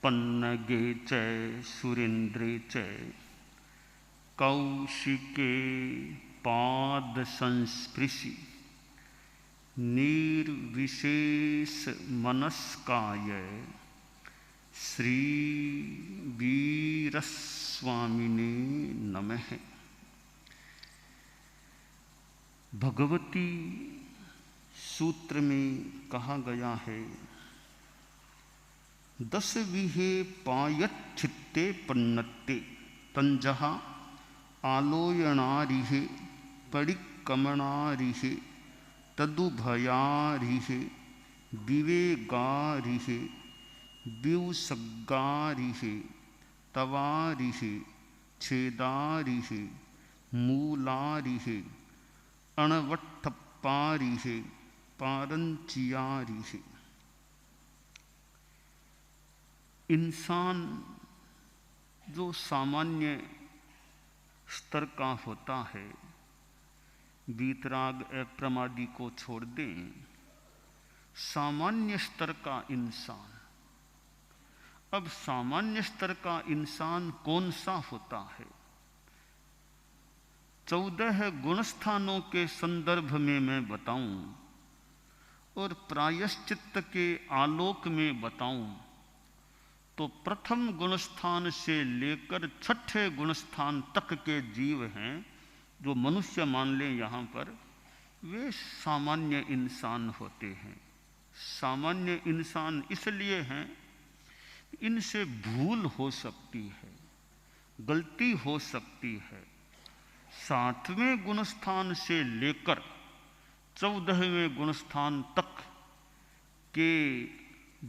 पन्नगे च सुरेन्द्रे च कौशिके पाद संस्पृशि निर्विशेष मनस्काय श्री वीरस्वामिने नमः। भगवती सूत्र में कहा गया है, 10 विहे पायत चित्ते पन्नत्ते तंजहा आलोयनारिहे परिकमणारिहे तदुभयारिहे विवेगारिहे व्युसग्गारिहे तवारिहे छेदारिहे मूलारिहे अणवट्ठप्पारिहे पारंचियारिहे। इंसान जो सामान्य स्तर का होता है, वीतराग अप्रमादी को छोड़ दें, सामान्य स्तर का इंसान। अब सामान्य स्तर का इंसान कौन सा होता है? 14 गुणस्थानों के संदर्भ में मैं बताऊं और प्रायश्चित्त के आलोक में बताऊं तो प्रथम गुणस्थान से लेकर 6ठे गुणस्थान तक के जीव हैं जो मनुष्य मान लें यहाँ पर, वे सामान्य इंसान होते हैं। सामान्य इंसान इसलिए हैं, इनसे भूल हो सकती है, गलती हो सकती है। 7वें गुणस्थान से लेकर 14वें गुणस्थान तक के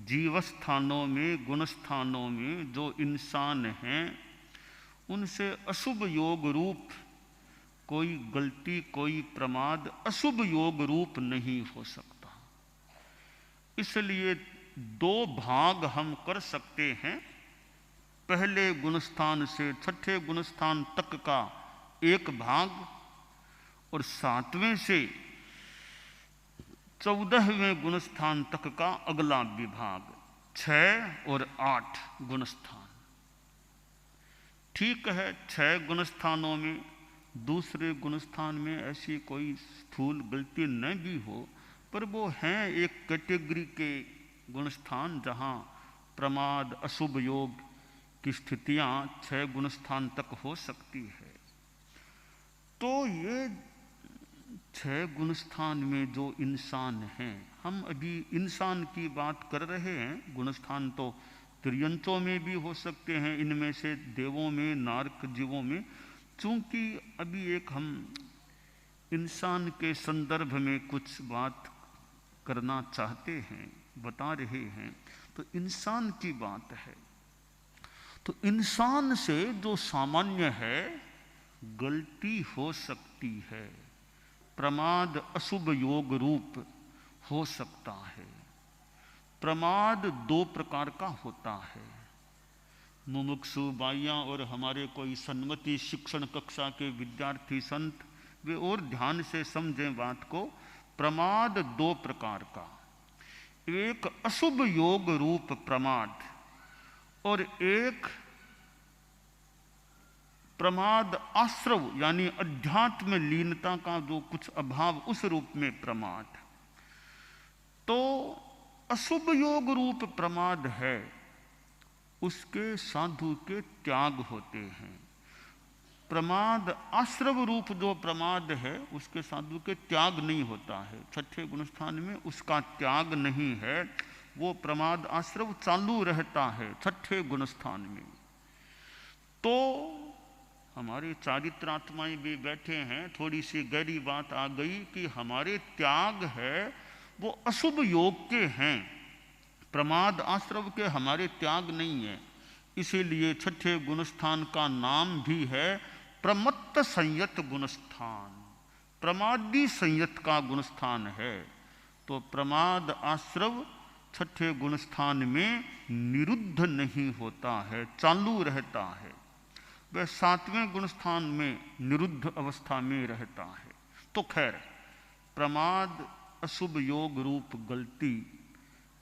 जीवस्थानों में, गुणस्थानों में जो इंसान हैं, उनसे अशुभ योग रूप कोई गलती, कोई प्रमाद अशुभ योग रूप नहीं हो सकता। इसलिए 2 भाग हम कर सकते हैं। पहले गुणस्थान से 6ठे गुणस्थान तक का एक भाग और 7वें से 14वें गुणस्थान तक का अगला विभाग, 6 और 8 गुणस्थान। ठीक है, 6 गुणस्थानों में दूसरे गुणस्थान में ऐसी कोई स्थूल गलती न भी हो, पर वो हैं एक कैटेगरी के गुणस्थान जहाँ प्रमाद, अशुभ योग की स्थितियाँ 6 गुणस्थान तक हो सकती है। तो ये 6 गुणस्थान में जो इंसान हैं, हम अभी इंसान की बात कर रहे हैं। गुणस्थान तो त्रियंचों में भी हो सकते हैं, इनमें से देवों में, नारक जीवों में। चूंकि अभी एक हम इंसान के संदर्भ में कुछ बात करना चाहते हैं, बता रहे हैं, तो इंसान की बात है। तो इंसान से जो सामान्य है, गलती हो सकती है, प्रमाद अशुभ योग रूप हो सकता है। प्रमाद 2 प्रकार का होता है। मुमुक्षु बाइयाँ और हमारे कोई सन्मति शिक्षण कक्षा के विद्यार्थी संत, वे और ध्यान से समझें बात को। प्रमाद 2 प्रकार का, एक अशुभ योग रूप प्रमाद और एक प्रमाद आश्रव यानी अध्यात्म लीनता का जो कुछ अभाव, उस रूप में प्रमाद। तो अशुभ योग रूप प्रमाद है, उसके साधु के त्याग होते हैं। प्रमाद आश्रव रूप जो प्रमाद है, उसके साधु के त्याग नहीं होता है। 6ठे गुणस्थान में उसका त्याग नहीं है, वो प्रमाद आश्रव चालू रहता है 6ठे गुणस्थान में। तो हमारे चारित्रात्माएं भी बैठे हैं, थोड़ी सी गहरी बात आ गई कि हमारे त्याग है वो अशुभ योग के हैं, प्रमाद आश्रव के हमारे त्याग नहीं है। इसीलिए 6ठे गुणस्थान का नाम भी है प्रमत्त संयत गुणस्थान, प्रमादी संयत का गुणस्थान है। तो प्रमाद आश्रव 6ठे गुणस्थान में निरुद्ध नहीं होता है, चालू रहता है। वह 7वें गुणस्थान में निरुद्ध अवस्था में रहता है। तो खैर, प्रमाद अशुभ योग रूप गलती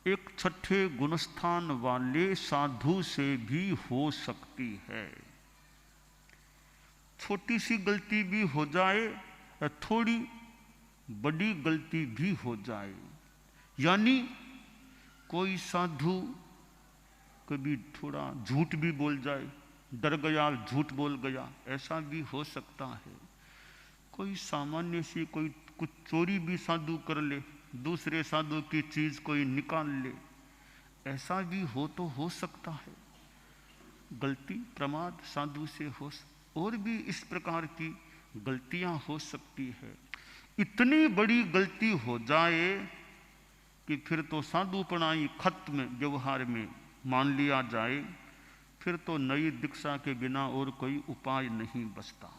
एक छठे गुणस्थान वाले साधु से भी हो सकती है। छोटी सी गलती भी हो जाए, थोड़ी बड़ी गलती भी हो जाए, यानी कोई साधु कभी थोड़ा झूठ भी बोल जाए, डर गया झूठ बोल गया, ऐसा भी हो सकता है। कोई सामान्य सी कोई कुछ चोरी भी साधु कर ले, दूसरे साधु की चीज कोई निकाल ले, ऐसा भी हो सकता है। गलती प्रमाद साधु से हो, और भी इस प्रकार की गलतियां हो सकती है। इतनी बड़ी गलती हो जाए कि फिर तो साधुपना ही खत्म व्यवहार में मान लिया जाए, फिर तो नई दीक्षा के बिना और कोई उपाय नहीं बचता।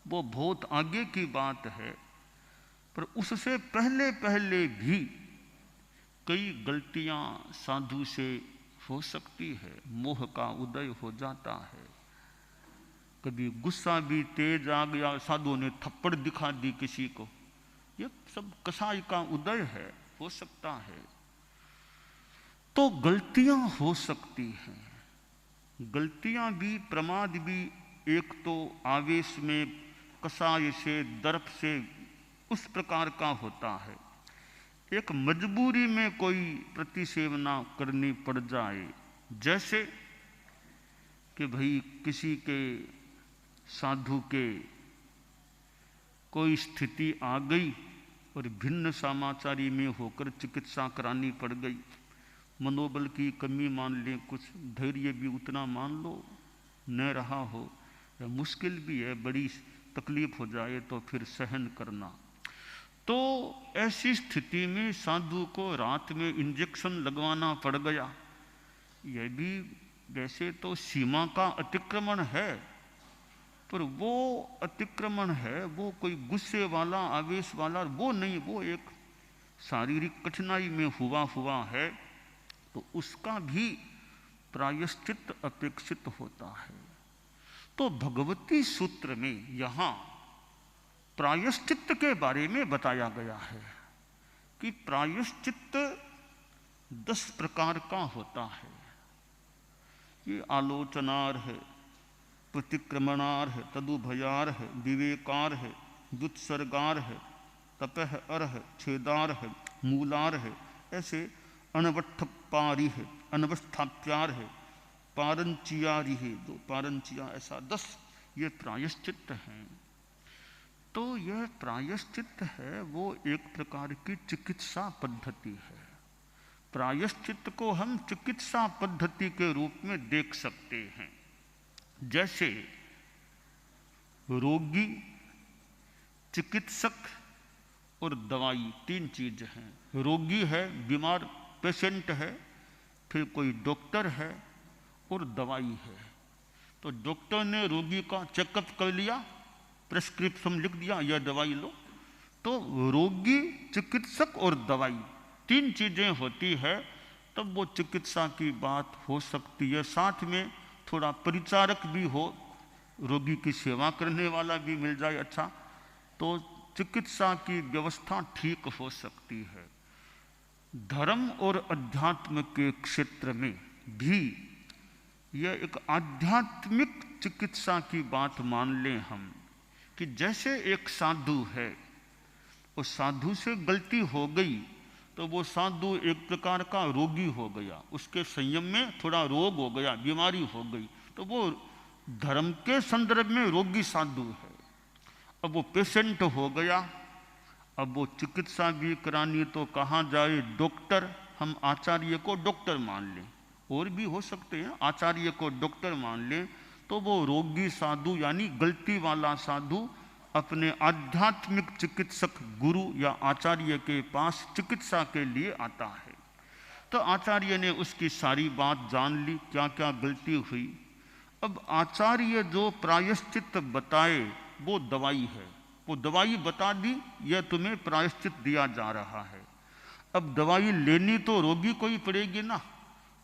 वो बहुत आगे की बात है, पर उससे पहले पहले भी कई गलतियां साधु से हो सकती है। मोह का उदय हो जाता है, कभी गुस्सा भी तेज आ गया, साधु ने थप्पड़ दिखा दी किसी को, ये सब कसाई का उदय है, हो सकता है। तो गलतियां हो सकती हैं। गलतियां भी, प्रमाद भी, एक तो आवेश में, कसाय से, दर्प से उस प्रकार का होता है। एक मजबूरी में कोई प्रतिसेवना करनी पड़ जाए, जैसे कि भाई किसी के साधु के कोई स्थिति आ गई और भिन्न समाचारी में होकर चिकित्सा करानी पड़ गई, मनोबल की कमी मान लें, कुछ धैर्य भी उतना मान लो न रहा हो, या मुश्किल भी है, बड़ी तकलीफ हो जाए तो फिर सहन करना। तो ऐसी स्थिति में साधु को रात में इंजेक्शन लगवाना पड़ गया, यह भी वैसे तो सीमा का अतिक्रमण है, पर वो अतिक्रमण है, वो कोई गुस्से वाला, आवेश वाला वो नहीं, वो एक शारीरिक कठिनाई में हुआ है, तो उसका भी प्रायश्चित अपेक्षित होता है। तो भगवती सूत्र में यहाँ प्रायश्चित के बारे में बताया गया है कि प्रायश्चित 10 प्रकार का होता है। ये आलोचनार है, प्रतिक्रमणार है, तदुभयार है, विवेकार है, व्युत्सर्गार है, तपह अर है, छेदार है, मूलार है, ऐसे अनवट्ठपारी है, अनवस्थाप्यार है, पारंचियारी है, दो पारंचिया, ऐसा 10 ये प्रायश्चित हैं। तो यह प्रायश्चित है, वो एक प्रकार की चिकित्सा पद्धति है। प्रायश्चित को हम चिकित्सा पद्धति के रूप में देख सकते हैं। जैसे रोगी, चिकित्सक और दवाई, 3 चीज हैं। रोगी है, बीमार पेशेंट है, फिर कोई डॉक्टर है और दवाई है। तो डॉक्टर ने रोगी का चेकअप कर लिया, प्रेस्क्रिप्शन लिख दिया, यह दवाई लो। तो रोगी, चिकित्सक और दवाई 3 चीजें होती है, तब वो चिकित्सा की बात हो सकती है। साथ में थोड़ा परिचारक भी हो, रोगी की सेवा करने वाला भी मिल जाए अच्छा, तो चिकित्सा की व्यवस्था ठीक हो सकती है। धर्म और अध्यात्म के क्षेत्र में भी यह एक आध्यात्मिक चिकित्सा की बात मान लें हम, कि जैसे एक साधु है, उस साधु से गलती हो गई तो वो साधु एक प्रकार का रोगी हो गया, उसके संयम में थोड़ा रोग हो गया, बीमारी हो गई, तो वो धर्म के संदर्भ में रोगी साधु है। अब वो पेशेंट हो गया, अब वो चिकित्सा भी करानी तो कहाँ जाए, डॉक्टर, हम आचार्य को डॉक्टर मान लें, और भी हो सकते हैं, आचार्य को डॉक्टर मान लें, तो वो रोगी साधु यानी गलती वाला साधु अपने आध्यात्मिक चिकित्सक गुरु या आचार्य के पास चिकित्सा के लिए आता है। तो आचार्य ने उसकी सारी बात जान ली, क्या क्या गलती हुई। अब आचार्य जो प्रायश्चित बताए वो दवाई है, वो दवाई बता दी, यह तुम्हें प्रायश्चित दिया जा रहा है। अब दवाई लेनी तो रोगी को ही पड़ेगी ना।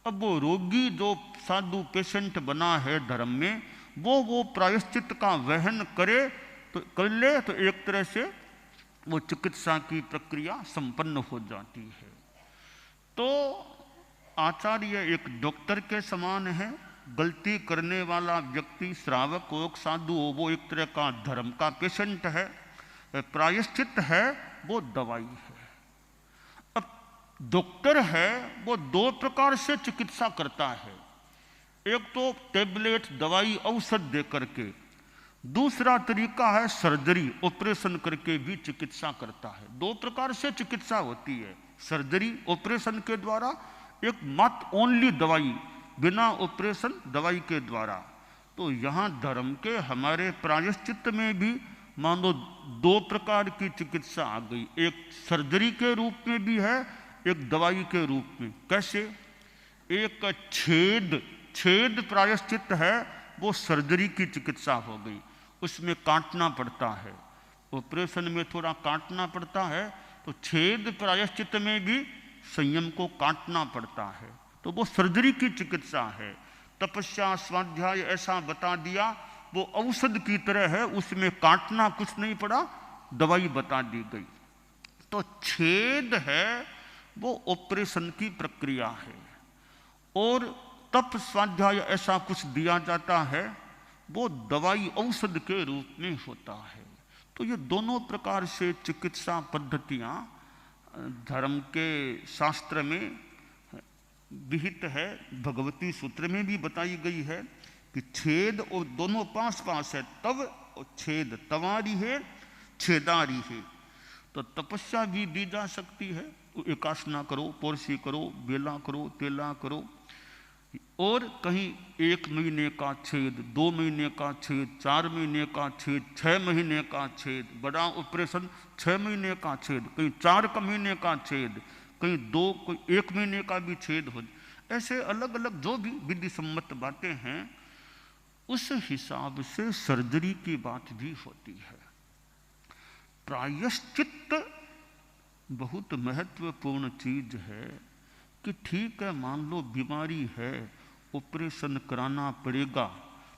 अब वो रोगी जो साधु पेशेंट बना है धर्म में, वो प्रायश्चित का वहन करे तो कर ले, तो एक तरह से वो चिकित्सा की प्रक्रिया संपन्न हो जाती है। तो आचार्य एक डॉक्टर के समान है। गलती करने वाला व्यक्ति, श्रावक हो, साधु हो, वो एक तरह का धर्म का पेशेंट है। प्रायश्चित है वो दवाई है। अब डॉक्टर है वो दो प्रकार से चिकित्सा करता है, एक तो टेबलेट दवाई औषध दे करके, दूसरा तरीका है सर्जरी, ऑपरेशन करके भी चिकित्सा करता है। दो प्रकार से चिकित्सा होती है, सर्जरी ऑपरेशन के द्वारा, एक मात्र ओनली दवाई, बिना ऑपरेशन दवाई के द्वारा। तो यहाँ धर्म के हमारे प्रायश्चित में भी मान लो दो प्रकार की चिकित्सा आ गई, एक सर्जरी के रूप में भी है, एक दवाई के रूप में। कैसे? एक छेद प्रायश्चित है, वो सर्जरी की चिकित्सा हो गई, उसमें काटना पड़ता है, ऑपरेशन में थोड़ा काटना पड़ता है, तो छेद प्रायश्चित में भी संयम को काटना पड़ता है, तो वो सर्जरी की चिकित्सा है। तपस्या स्वाध्याय ऐसा बता दिया, वो औषध की तरह है, उसमें काटना कुछ नहीं पड़ा, दवाई बता दी गई। तो छेद है वो ऑपरेशन की प्रक्रिया है, और तप स्वाध्याय ऐसा कुछ दिया जाता है, वो दवाई औषध के रूप में होता है। तो ये दोनों प्रकार से चिकित्सा पद्धतियाँ धर्म के शास्त्र में विहित है। भगवती सूत्र में भी बताई गई है कि छेद और दोनों पास पास है, तब छेद तवारी है, छेदारी है। तो तपस्या भी दी जा सकती है, एकासना करो, पोरसी करो, बेला करो, तेला करो, और कहीं 1 महीने का छेद, 2 महीने का छेद, 4 महीने का छेद, 6 महीने का छेद, बड़ा ऑपरेशन 6 महीने का छेद, कहीं 4 महीने का छेद, कहीं 2, कोई 1 महीने का भी छेद हो। ऐसे अलग अलग जो भी विधि सम्मत बातें हैं, उस हिसाब से सर्जरी की बात भी होती है। प्रायश्चित बहुत महत्वपूर्ण चीज है कि ठीक है, मान लो बीमारी है, ऑपरेशन कराना पड़ेगा,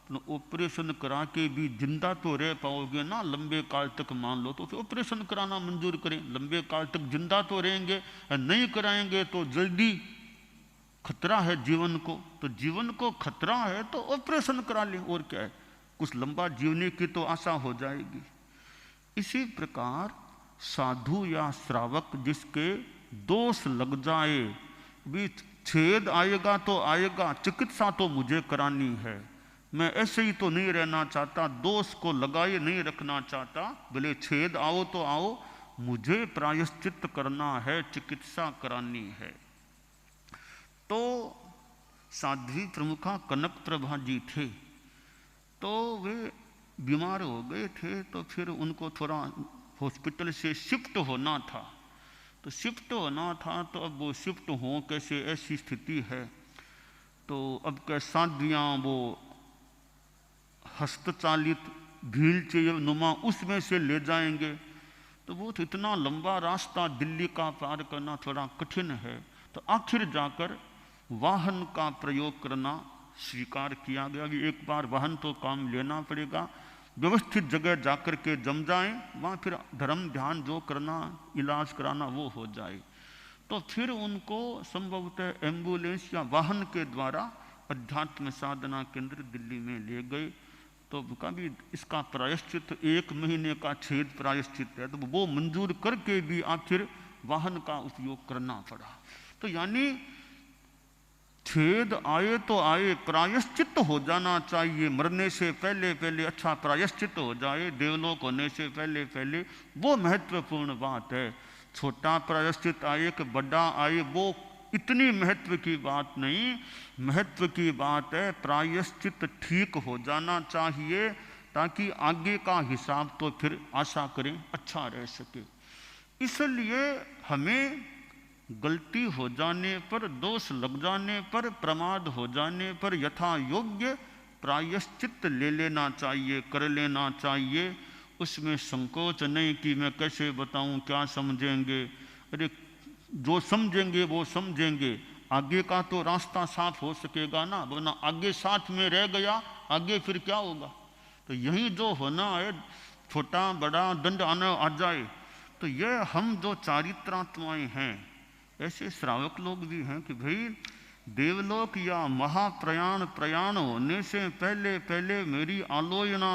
तो ऑपरेशन करा के भी जिंदा तो रह पाओगे ना लंबे काल तक, मान लो तो फिर ऑपरेशन कराना मंजूर करें, लंबे काल तक जिंदा तो रहेंगे, नहीं कराएंगे तो जल्दी खतरा है जीवन को, तो जीवन को खतरा है तो ऑपरेशन करा लें, और क्या है, कुछ लंबा जीवने की तो आशा हो जाएगी। इसी प्रकार साधु या श्रावक जिसके दोष लग जाए, भी छेद आएगा तो आएगा, चिकित्सा तो मुझे करानी है, मैं ऐसे ही तो नहीं रहना चाहता, दोष को लगाए नहीं रखना चाहता, भले छेद आओ तो आओ, मुझे प्रायश्चित करना है, चिकित्सा करानी है। तो साध्वी प्रमुखा कनक प्रभा जी थे, तो वे बीमार हो गए थे, तो फिर उनको थोड़ा हॉस्पिटल से शिफ्ट होना था, तो शिफ्ट होना था, तो अब वो शिफ्ट हो कैसे, ऐसी स्थिति है। तो अब क्या साध्वियाँ वो हस्तचालित भील चेयर नुमा उसमें से ले जाएंगे, तो वो तो इतना लंबा रास्ता दिल्ली का पार करना थोड़ा कठिन है, तो आखिर जाकर वाहन का प्रयोग करना स्वीकार किया गया कि एक बार वाहन तो काम लेना पड़ेगा, व्यवस्थित जगह जाकर के जम जाएं, वहाँ फिर धर्म ध्यान जो करना, इलाज कराना वो हो जाए। तो फिर उनको संभवतः एम्बुलेंस या वाहन के द्वारा अध्यात्म साधना केंद्र दिल्ली में ले गए। तो कभी इसका प्रायश्चित 1 महीने का छेद प्रायश्चित है, तो वो मंजूर करके भी आखिर वाहन का उपयोग करना पड़ा। तो यानी छेद आए तो आए, प्रायश्चित हो जाना चाहिए, मरने से पहले पहले अच्छा प्रायश्चित हो जाए, देवलोक होने से पहले पहले, वो महत्वपूर्ण बात है। छोटा प्रायश्चित आए कि बड़ा आए, वो इतनी महत्व की बात नहीं, महत्व की बात है प्रायश्चित ठीक हो जाना चाहिए, ताकि आगे का हिसाब तो फिर आशा करें अच्छा रह सके। इसलिए हमें गलती हो जाने पर, दोष लग जाने पर, प्रमाद हो जाने पर यथा योग्य प्रायश्चित ले लेना चाहिए, कर लेना चाहिए। उसमें संकोच नहीं कि मैं कैसे बताऊं, क्या समझेंगे, अरे जो समझेंगे वो समझेंगे, आगे का तो रास्ता साफ हो सकेगा ना, वरना आगे साथ में रह गया, आगे फिर क्या होगा। तो यही जो होना है, छोटा बड़ा दंड आना आ जाए, तो यह हम जो चारित्रात्माएं हैं, ऐसे श्रावक लोग भी हैं कि भाई देवलोक या महाप्रयाण प्रयाण होने से पहले पहले मेरी आलोचना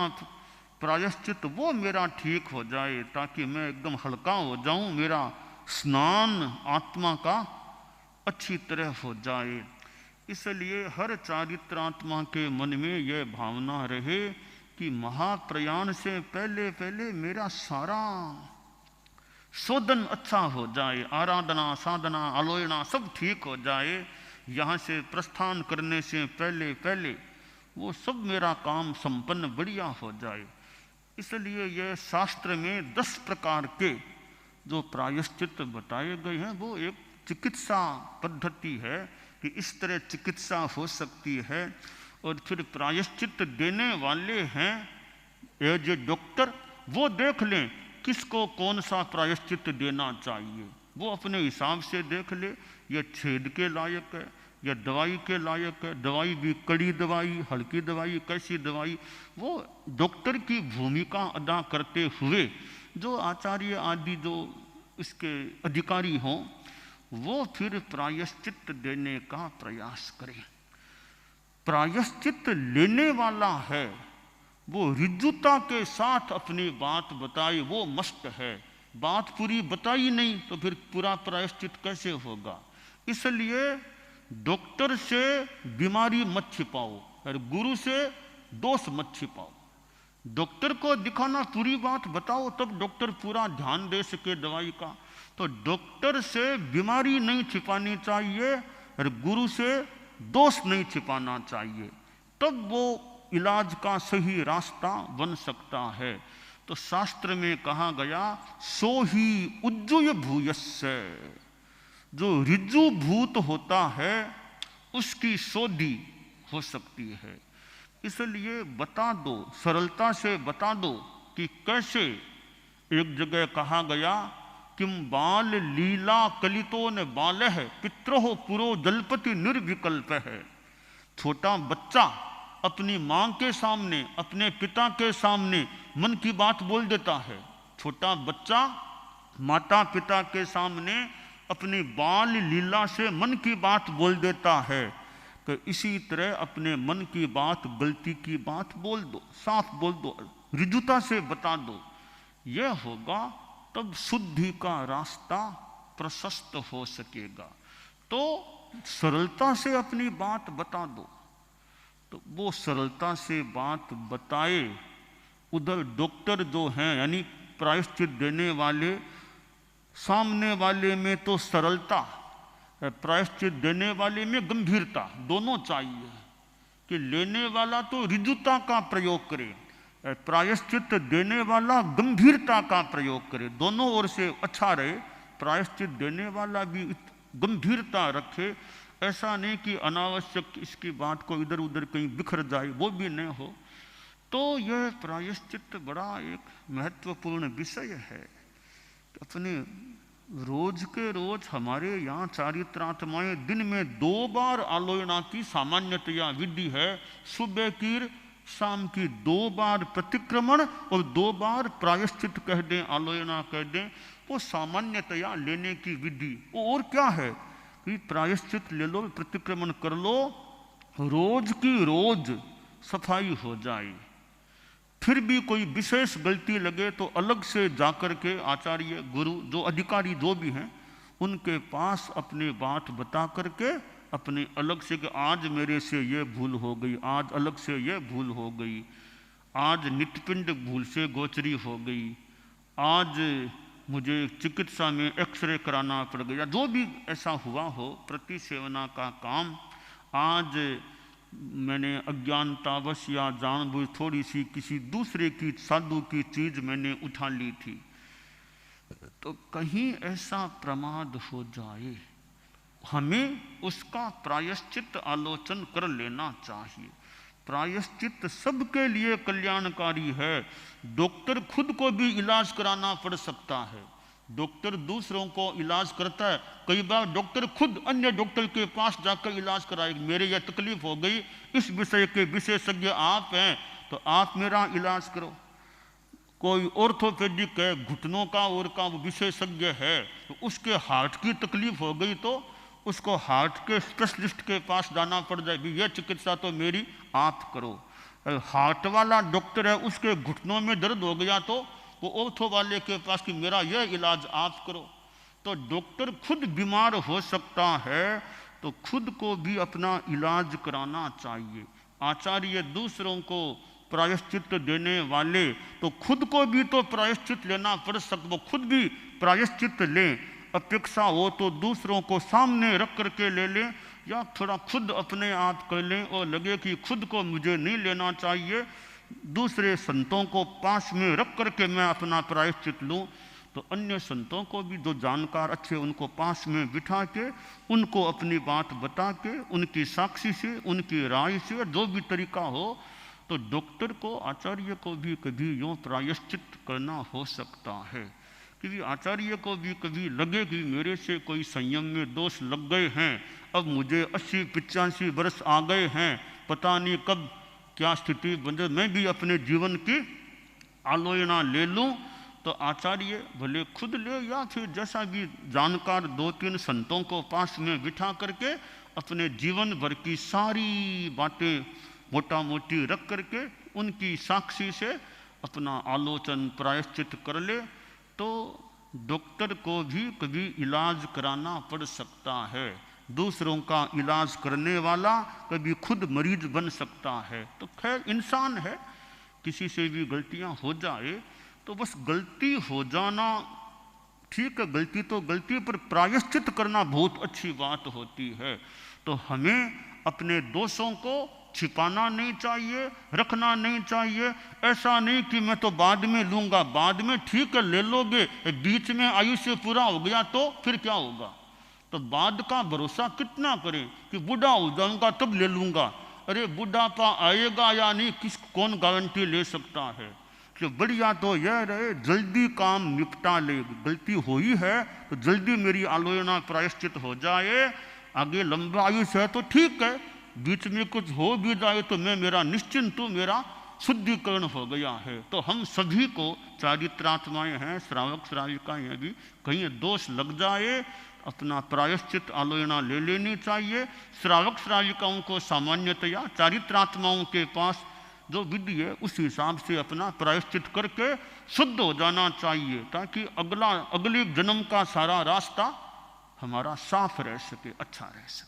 प्रायश्चित वो मेरा ठीक हो जाए, ताकि मैं एकदम हल्का हो जाऊं, मेरा स्नान आत्मा का अच्छी तरह हो जाए। इसलिए हर चारित्रात्मा के मन में यह भावना रहे कि महाप्रयाण से पहले पहले मेरा सारा शोधन अच्छा हो जाए, आराधना साधना आलोचना सब ठीक हो जाए। यहाँ से प्रस्थान करने से पहले पहले वो सब मेरा काम संपन्न बढ़िया हो जाए। इसलिए यह शास्त्र में 10 प्रकार के जो प्रायश्चित बताए गए हैं वो एक चिकित्सा पद्धति है कि इस तरह चिकित्सा हो सकती है। और फिर प्रायश्चित देने वाले हैं एज ए डॉक्टर, वो देख लें किसको कौन सा प्रायश्चित देना चाहिए, वो अपने हिसाब से देख ले। यह छेद के लायक है या दवाई के लायक है, दवाई भी कड़ी दवाई, हल्की दवाई, कैसी दवाई, वो डॉक्टर की भूमिका अदा करते हुए जो आचार्य आदि जो इसके अधिकारी हों वो फिर प्रायश्चित देने का प्रयास करें। प्रायश्चित लेने वाला है वो ऋजुता के साथ अपनी बात बताए, वो मस्त है। बात पूरी बताई नहीं तो फिर पूरा प्रायश्चित कैसे होगा। इसलिए डॉक्टर से बीमारी मत छिपाओ और गुरु से दोष मत छिपाओ। डॉक्टर को दिखाना पूरी बात बताओ, तब डॉक्टर पूरा ध्यान दे सके दवाई का। तो डॉक्टर से बीमारी नहीं छिपानी चाहिए और गुरु से दोष नहीं छिपाना चाहिए, तब वो इलाज का सही रास्ता बन सकता है। तो शास्त्र में कहा गया सो ही उज्जुय भूयस्य, जो ऋजु भूत होता है उसकी शोधि हो सकती है। इसलिए बता दो, सरलता से बता दो कि कैसे। एक जगह कहा गया किम बाल लीला कलितो न बाल है पित्रो पुरो जलपति निर्विकल्प है। छोटा बच्चा अपनी माँ के सामने, अपने पिता के सामने मन की बात बोल देता है। छोटा बच्चा माता पिता के सामने अपनी बाल लीला से मन की बात बोल देता है। तो इसी तरह अपने मन की बात, गलती की बात बोल दो, साफ बोल दो, ऋजुता से बता दो। यह होगा तब शुद्धि का रास्ता प्रशस्त हो सकेगा। तो सरलता से अपनी बात बता दो। तो वो सरलता से बात बताए, उधर डॉक्टर जो हैं यानी प्रायश्चित देने वाले, सामने वाले में तो सरलता, प्रायश्चित देने वाले में गंभीरता, दोनों चाहिए। कि लेने वाला तो ऋजुता का प्रयोग करे, प्रायश्चित देने वाला गंभीरता का प्रयोग करे, दोनों ओर से अच्छा रहे। प्रायश्चित देने वाला भी गंभीरता रखे, ऐसा नहीं कि अनावश्यक इसकी बात को इधर उधर कहीं बिखर जाए, वो भी नहीं हो। तो यह प्रायश्चित बड़ा एक महत्वपूर्ण विषय है। अपने रोज के रोज हमारे यहाँ चारित्रात्माएं दिन में 2 बार आलोचना की सामान्यतया विधि है। सुबह की, शाम की 2 बार प्रतिक्रमण और 2 बार प्रायश्चित कह दें, आलोचना कह दें, वो सामान्यतया लेने की विधि। और क्या है कि प्रायश्चित ले लो, प्रतिक्रमण कर लो, रोज की रोज सफाई हो जाए। फिर भी कोई विशेष गलती लगे तो अलग से जाकर के आचार्य, गुरु, जो अधिकारी जो भी हैं उनके पास अपनी बात बता करके अपने अलग से कि आज मेरे से ये भूल हो गई, आज अलग से ये भूल हो गई, आज नित्यपिंड भूल से गोचरी हो गई, आज मुझे चिकित्सा में एक्सरे कराना पड़ गया, जो भी ऐसा हुआ हो प्रतिसेवना का काम, आज मैंने अज्ञानतावश या जानबूझ थोड़ी सी किसी दूसरे की, साधु की चीज मैंने उठा ली थी, तो कहीं ऐसा प्रमाद हो जाए, हमें उसका प्रायश्चित आलोचन कर लेना चाहिए। प्रायश्चित सबके लिए कल्याणकारी है। डॉक्टर खुद को भी इलाज कराना पड़ सकता है, डॉक्टर दूसरों को इलाज करता है। कई बार डॉक्टर खुद अन्य डॉक्टर के पास जाकर इलाज कराए, मेरे यह तकलीफ हो गई, इस विषय के विशेषज्ञ आप हैं तो आप मेरा इलाज करो। कोई ऑर्थोपेडिक है, घुटनों का और का विशेषज्ञ है, तो उसके हार्ट की तकलीफ हो गई तो उसको हार्ट के स्पेशलिस्ट के पास जाना पड़ जाए, भी यह चिकित्सा तो मेरी आप करो। हार्ट वाला डॉक्टर है, उसके घुटनों में दर्द हो गया तो वो ऑर्थो वाले के पास कि मेरा यह इलाज आप करो। तो डॉक्टर खुद बीमार हो सकता है तो खुद को भी अपना इलाज कराना चाहिए। आचार्य दूसरों को प्रायश्चित देने वाले, तो खुद को भी तो प्रायश्चित लेना पड़ सकता, वो खुद भी प्रायश्चित लें। अपेक्षा हो तो दूसरों को सामने रख करके ले लें, या थोड़ा खुद अपने आप कर लें और लगे कि खुद को मुझे नहीं लेना चाहिए, दूसरे संतों को पास में रख करके मैं अपना प्रायश्चित लूँ। तो अन्य संतों को भी जो जानकार अच्छे, उनको पास में बिठा के उनको अपनी बात बता के उनकी साक्षी से, उनकी राय से, जो भी तरीका हो, तो डॉक्टर को, आचार्य को भी कभी यूँ प्रायश्चित करना हो सकता है। क्योंकि आचार्य को भी कभी लगे कि मेरे से कोई संयम में दोष लग गए हैं, अब मुझे 80-85 वर्ष आ गए हैं, पता नहीं कब क्या स्थिति बने, मैं भी अपने जीवन की आलोचना ले लूं। तो आचार्य भले खुद ले या फिर जैसा भी जानकार 2-3 संतों को पास में बिठा करके अपने जीवन भर की सारी बातें मोटा मोटी रख करके उनकी साक्षी से अपना आलोचन प्रायश्चित कर ले, तो डॉक्टर को भी कभी इलाज कराना पड़ सकता है। दूसरों का इलाज करने वाला कभी खुद मरीज बन सकता है। तो खैर इंसान है, किसी से भी गलतियां हो जाए तो बस गलती हो जाना ठीक है, गलती तो गलती, पर प्रायश्चित करना बहुत अच्छी बात होती है। तो हमें अपने दोषों को छिपाना नहीं चाहिए, रखना नहीं चाहिए। ऐसा नहीं कि मैं तो बाद में लूंगा, बाद में ठीक है ले लोगे, बीच में आयुष्य पूरा हो गया तो फिर क्या होगा। तो बाद का भरोसा कितना करें कि बूढ़ा हो जाऊंगा तब ले लूंगा। अरे बुढ़ापा आएगा या नहीं, कौन गारंटी ले सकता है। तो बढ़िया तो यह रहे जल्दी काम निपटा ले, गलती हुई है तो जल्दी मेरी आलोचना प्रायश्चित हो जाए। आगे लंबा आयुष्य है तो ठीक है, बीच में कुछ हो भी जाए तो मैं मेरा निश्चिंत हूँ, मेरा शुद्धिकरण हो गया है। तो हम सभी को, चारित्रात्माएं हैं, श्रावक श्राविकाएं भी, कहीं दोष लग जाए अपना प्रायश्चित आलोचना ले लेनी चाहिए। श्रावक श्राविकाओं को सामान्यतया चारित्रात्माओं के पास जो विधि है उस हिसाब से अपना प्रायश्चित करके शुद्ध हो जाना चाहिए, ताकि अगले जन्म का सारा रास्ता हमारा साफ रह सके, अच्छा रह सके।